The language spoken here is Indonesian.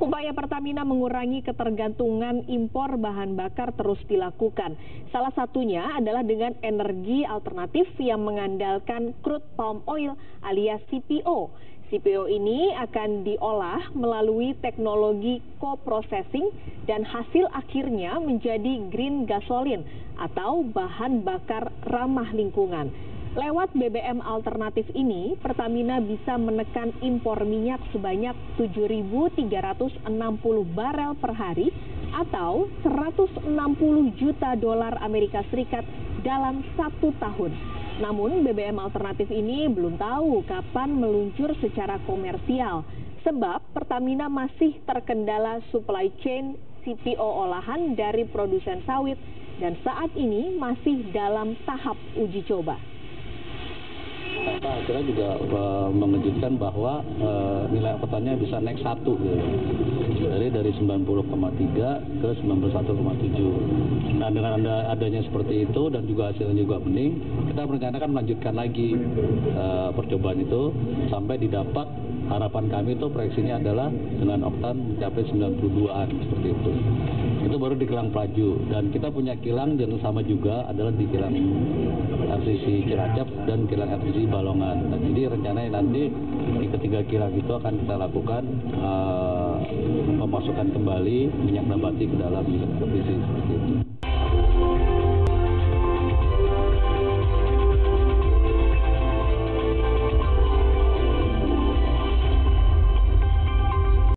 Upaya Pertamina mengurangi ketergantungan impor bahan bakar terus dilakukan. Salah satunya adalah dengan energi alternatif yang mengandalkan crude palm oil alias CPO. CPO ini akan diolah melalui teknologi co-processing dan hasil akhirnya menjadi green gasoline atau bahan bakar ramah lingkungan. Lewat BBM alternatif ini, Pertamina bisa menekan impor minyak sebanyak 7.360 barel per hari atau 160 juta dolar Amerika Serikat dalam 1 tahun. Namun BBM alternatif ini belum tahu kapan meluncur secara komersial, sebab Pertamina masih terkendala supply chain CPO olahan dari produsen sawit dan saat ini masih dalam tahap uji coba. Akhirnya juga mengejutkan bahwa nilai petanya bisa naik 1 gitu. Dari 90,3 ke 91,7. Nah, dengan adanya seperti itu dan juga hasilnya juga bening, kita merencanakan melanjutkan lagi percobaan itu sampai didapat. Harapan kami itu proyeksinya adalah dengan oktan mencapai 92-an seperti itu. Itu baru di kilang Pelaju dan kita punya kilang yang sama juga adalah di kilang RTC Cilacap dan kilang RTC Balongan. Nah, jadi rencananya nanti di ketiga kilang itu akan kita lakukan pemasukan kembali minyak nabati ke dalam RTC seperti itu.